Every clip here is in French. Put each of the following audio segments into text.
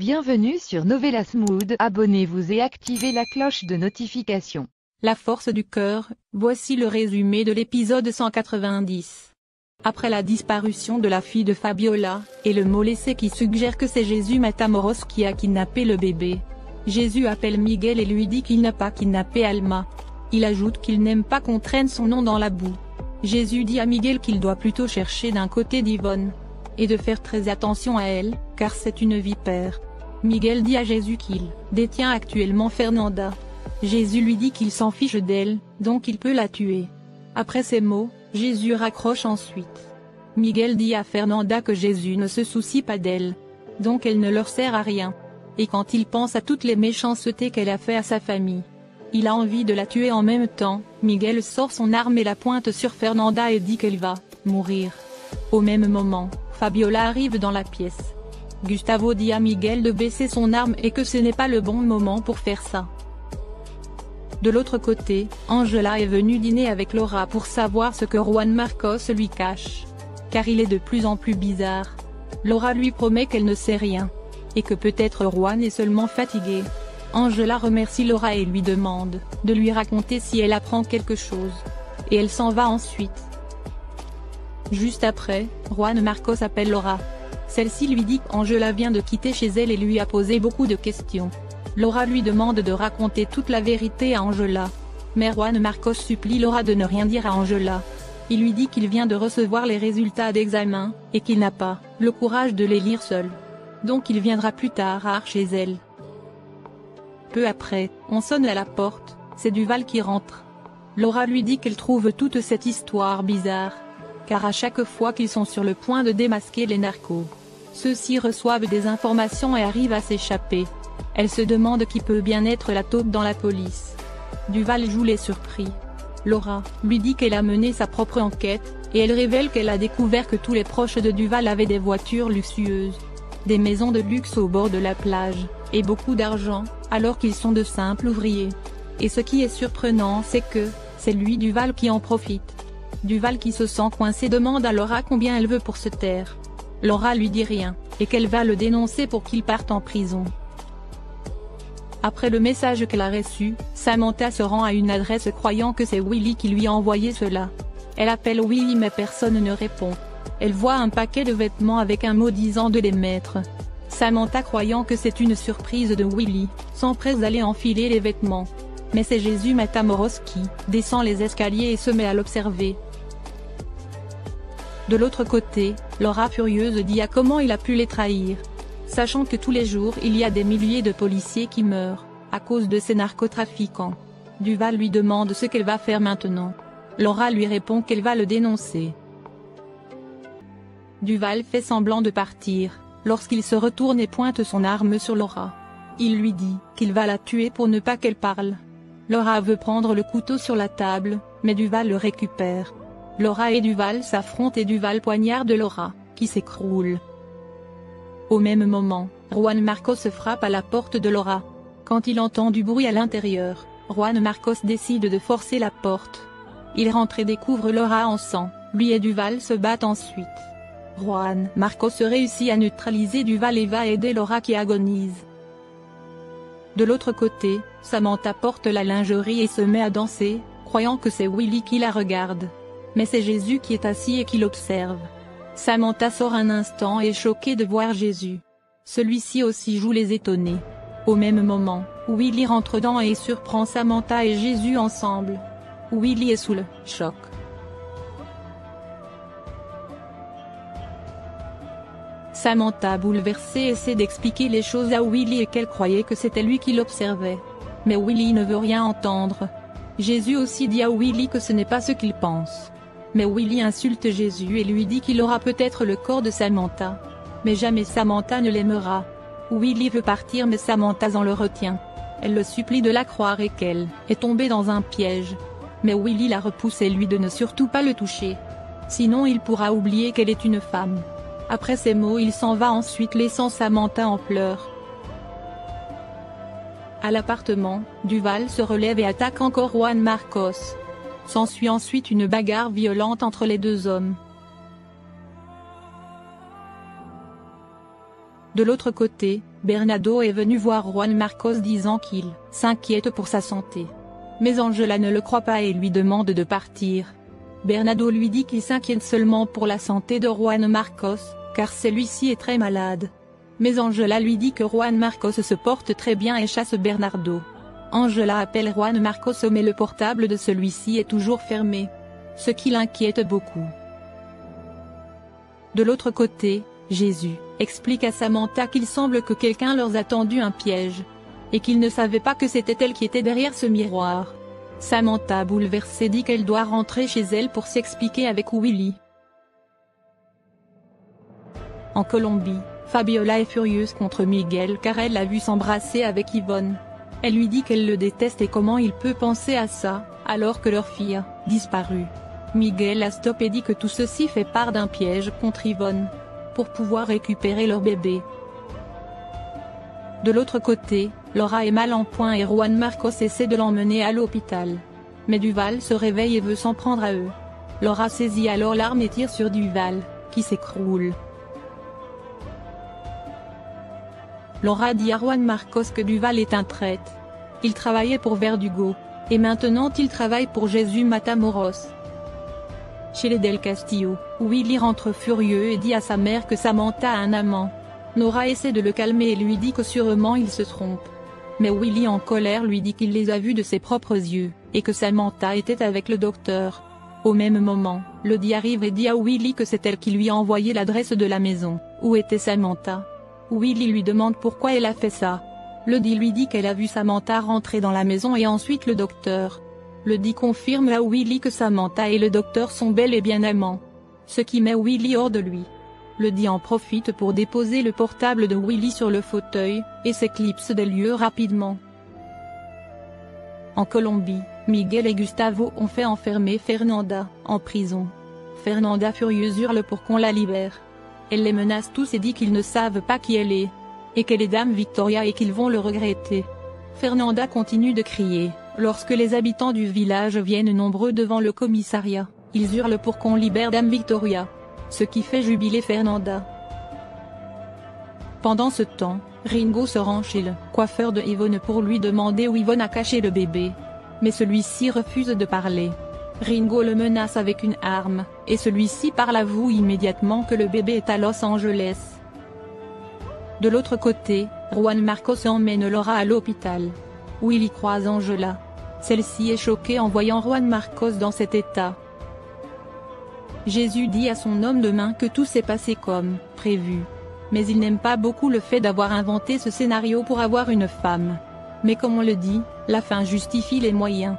Bienvenue sur Novelas Mood, abonnez-vous et activez la cloche de notification. La force du cœur, voici le résumé de l'épisode 190. Après la disparition de la fille de Fabiola, et le mot laissé qui suggère que c'est Jésus Matamoros qui a kidnappé le bébé, Jésus appelle Miguel et lui dit qu'il n'a pas kidnappé Alma. Il ajoute qu'il n'aime pas qu'on traîne son nom dans la boue. Jésus dit à Miguel qu'il doit plutôt chercher d'un côté d'Yvonne, et de faire très attention à elle, car c'est une vipère. Miguel dit à Jésus qu'il détient actuellement Fernanda. Jésus lui dit qu'il s'en fiche d'elle, donc il peut la tuer. Après ces mots, Jésus raccroche ensuite. Miguel dit à Fernanda que Jésus ne se soucie pas d'elle, donc elle ne leur sert à rien. Et quand il pense à toutes les méchancetés qu'elle a fait à sa famille, il a envie de la tuer en même temps. Miguel sort son arme et la pointe sur Fernanda et dit qu'elle va mourir. Au même moment, Fabiola arrive dans la pièce. Gustavo dit à Miguel de baisser son arme et que ce n'est pas le bon moment pour faire ça. De l'autre côté, Angela est venue dîner avec Laura pour savoir ce que Juan Marcos lui cache. Car il est de plus en plus bizarre. Laura lui promet qu'elle ne sait rien. Et que peut-être Juan est seulement fatigué. Angela remercie Laura et lui demande de lui raconter si elle apprend quelque chose. Et elle s'en va ensuite. Juste après, Juan Marcos appelle Laura. Celle-ci lui dit qu'Angela vient de quitter chez elle et lui a posé beaucoup de questions. Laura lui demande de raconter toute la vérité à Angela. Mais Juan Marcos supplie Laura de ne rien dire à Angela. Il lui dit qu'il vient de recevoir les résultats d'examen, et qu'il n'a pas le courage de les lire seul. Donc il viendra plus tard chez elle. Peu après, on sonne à la porte, c'est Duval qui rentre. Laura lui dit qu'elle trouve toute cette histoire bizarre. Car à chaque fois qu'ils sont sur le point de démasquer les narcos, ceux-ci reçoivent des informations et arrivent à s'échapper. Elle se demande qui peut bien être la taupe dans la police. Duval joue les surpris. Laura lui dit qu'elle a mené sa propre enquête, et elle révèle qu'elle a découvert que tous les proches de Duval avaient des voitures luxueuses, des maisons de luxe au bord de la plage, et beaucoup d'argent, alors qu'ils sont de simples ouvriers. Et ce qui est surprenant c'est que, c'est lui Duval qui en profite. Duval qui se sent coincé demande à Laura combien elle veut pour se taire. Laura lui dit rien, et qu'elle va le dénoncer pour qu'il parte en prison. Après le message qu'elle a reçu, Samantha se rend à une adresse croyant que c'est Willy qui lui a envoyé cela. Elle appelle Willy mais personne ne répond. Elle voit un paquet de vêtements avec un mot disant de les mettre. Samantha croyant que c'est une surprise de Willy, s'empresse d'aller enfiler les vêtements. Mais c'est Jésus Matamoros qui descend les escaliers et se met à l'observer. De l'autre côté, Laura furieuse dit à comment il a pu les trahir. Sachant que tous les jours il y a des milliers de policiers qui meurent, à cause de ces narcotrafiquants. Duval lui demande ce qu'elle va faire maintenant. Laura lui répond qu'elle va le dénoncer. Duval fait semblant de partir, lorsqu'il se retourne et pointe son arme sur Laura. Il lui dit qu'il va la tuer pour ne pas qu'elle parle. Laura veut prendre le couteau sur la table, mais Duval le récupère. Laura et Duval s'affrontent et Duval poignarde Laura, qui s'écroule. Au même moment, Juan Marcos frappe à la porte de Laura. Quand il entend du bruit à l'intérieur, Juan Marcos décide de forcer la porte. Il rentre et découvre Laura en sang, lui et Duval se battent ensuite. Juan Marcos réussit à neutraliser Duval et va aider Laura qui agonise. De l'autre côté, Samantha porte la lingerie et se met à danser, croyant que c'est Willy qui la regarde. Mais c'est Jésus qui est assis et qui l'observe. Samantha sort un instant et est choquée de voir Jésus. Celui-ci aussi joue les étonnés. Au même moment, Willy rentre dedans et surprend Samantha et Jésus ensemble. Willy est sous le choc. Samantha bouleversée essaie d'expliquer les choses à Willy et qu'elle croyait que c'était lui qui l'observait. Mais Willy ne veut rien entendre. Jésus aussi dit à Willy que ce n'est pas ce qu'il pense. Mais Willy insulte Jésus et lui dit qu'il aura peut-être le corps de Samantha. Mais jamais Samantha ne l'aimera. Willy veut partir mais Samantha en le retient. Elle le supplie de la croire et qu'elle est tombée dans un piège. Mais Willy la repousse et lui de ne surtout pas le toucher. Sinon il pourra oublier qu'elle est une femme. Après ces mots il s'en va ensuite laissant Samantha en pleurs. À l'appartement, Duval se relève et attaque encore Juan Marcos. S'ensuit ensuite une bagarre violente entre les deux hommes. De l'autre côté, Bernardo est venu voir Juan Marcos disant qu'il s'inquiète pour sa santé. Mais Angela ne le croit pas et lui demande de partir. Bernardo lui dit qu'il s'inquiète seulement pour la santé de Juan Marcos, car celui-ci est très malade. Mais Angela lui dit que Juan Marcos se porte très bien et chasse Bernardo. Angela appelle Juan Marcos mais le portable de celui-ci est toujours fermé. Ce qui l'inquiète beaucoup. De l'autre côté, Jésus explique à Samantha qu'il semble que quelqu'un leur a tendu un piège. Et qu'ils ne savaient pas que c'était elle qui était derrière ce miroir. Samantha bouleversée dit qu'elle doit rentrer chez elle pour s'expliquer avec Willy. En Colombie, Fabiola est furieuse contre Miguel car elle l'a vu s'embrasser avec Yvonne. Elle lui dit qu'elle le déteste et comment il peut penser à ça, alors que leur fille a disparu. Miguel la stoppe et dit que tout ceci fait part d'un piège contre Yvonne, pour pouvoir récupérer leur bébé. De l'autre côté, Laura est mal en point et Juan Marcos essaie de l'emmener à l'hôpital. Mais Duval se réveille et veut s'en prendre à eux. Laura saisit alors l'arme et tire sur Duval, qui s'écroule. Laura dit à Juan Marcos que Duval est un traître. Il travaillait pour Verdugo, et maintenant il travaille pour Jesús Matamoros. Chez les Del Castillo, Willy rentre furieux et dit à sa mère que Samantha a un amant. Nora essaie de le calmer et lui dit que sûrement il se trompe. Mais Willy en colère lui dit qu'il les a vus de ses propres yeux, et que Samantha était avec le docteur. Au même moment, Lodi arrive et dit à Willy que c'est elle qui lui a envoyé l'adresse de la maison, où était Samantha. Willy lui demande pourquoi elle a fait ça. Lodi lui dit qu'elle a vu Samantha rentrer dans la maison et ensuite le docteur. Lodi confirme à Willy que Samantha et le docteur sont bel et bien amants. Ce qui met Willy hors de lui. Lodi en profite pour déposer le portable de Willy sur le fauteuil, et s'éclipse des lieux rapidement. En Colombie, Miguel et Gustavo ont fait enfermer Fernanda, en prison. Fernanda furieuse hurle pour qu'on la libère. Elle les menace tous et dit qu'ils ne savent pas qui elle est. Et qu'elle est Dame Victoria et qu'ils vont le regretter. Fernanda continue de crier. Lorsque les habitants du village viennent nombreux devant le commissariat, ils hurlent pour qu'on libère Dame Victoria. Ce qui fait jubiler Fernanda. Pendant ce temps, Ringo se rend chez le coiffeur de Yvonne pour lui demander où Yvonne a caché le bébé. Mais celui-ci refuse de parler. Ringo le menace avec une arme, et celui-ci avoue immédiatement que le bébé est à Los Angeles. De l'autre côté, Juan Marcos emmène Laura à l'hôpital. Willy croise Angela. Celle-ci est choquée en voyant Juan Marcos dans cet état. Jésus dit à son homme de main que tout s'est passé comme prévu. Mais il n'aime pas beaucoup le fait d'avoir inventé ce scénario pour avoir une femme. Mais comme on le dit, la fin justifie les moyens.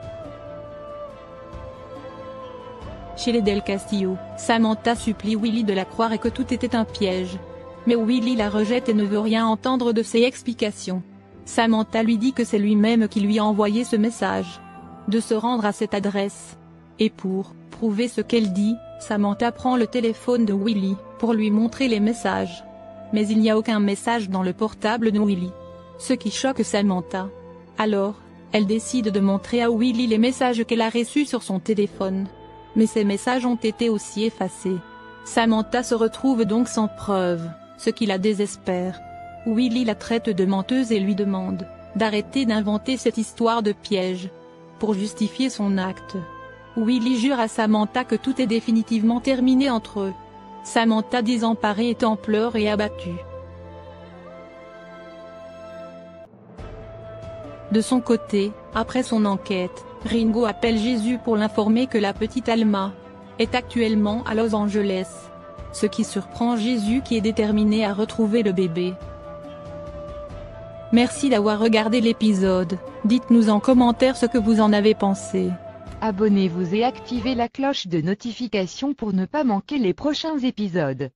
Chez les Del Castillo, Samantha supplie Willy de la croire et que tout était un piège. Mais Willy la rejette et ne veut rien entendre de ses explications. Samantha lui dit que c'est lui-même qui lui a envoyé ce message. De se rendre à cette adresse. Et pour prouver ce qu'elle dit, Samantha prend le téléphone de Willy, pour lui montrer les messages. Mais il n'y a aucun message dans le portable de Willy. Ce qui choque Samantha. Alors, elle décide de montrer à Willy les messages qu'elle a reçus sur son téléphone. Mais ces messages ont été aussi effacés. Samantha se retrouve donc sans preuve, ce qui la désespère. Willy la traite de menteuse et lui demande d'arrêter d'inventer cette histoire de piège. Pour justifier son acte. Willy jure à Samantha que tout est définitivement terminé entre eux. Samantha désemparée est en pleurs et abattue. De son côté, après son enquête, Ringo appelle Jésus pour l'informer que la petite Alma est actuellement à Los Angeles. Ce qui surprend Jésus qui est déterminé à retrouver le bébé. Merci d'avoir regardé l'épisode. Dites-nous en commentaire ce que vous en avez pensé. Abonnez-vous et activez la cloche de notification pour ne pas manquer les prochains épisodes.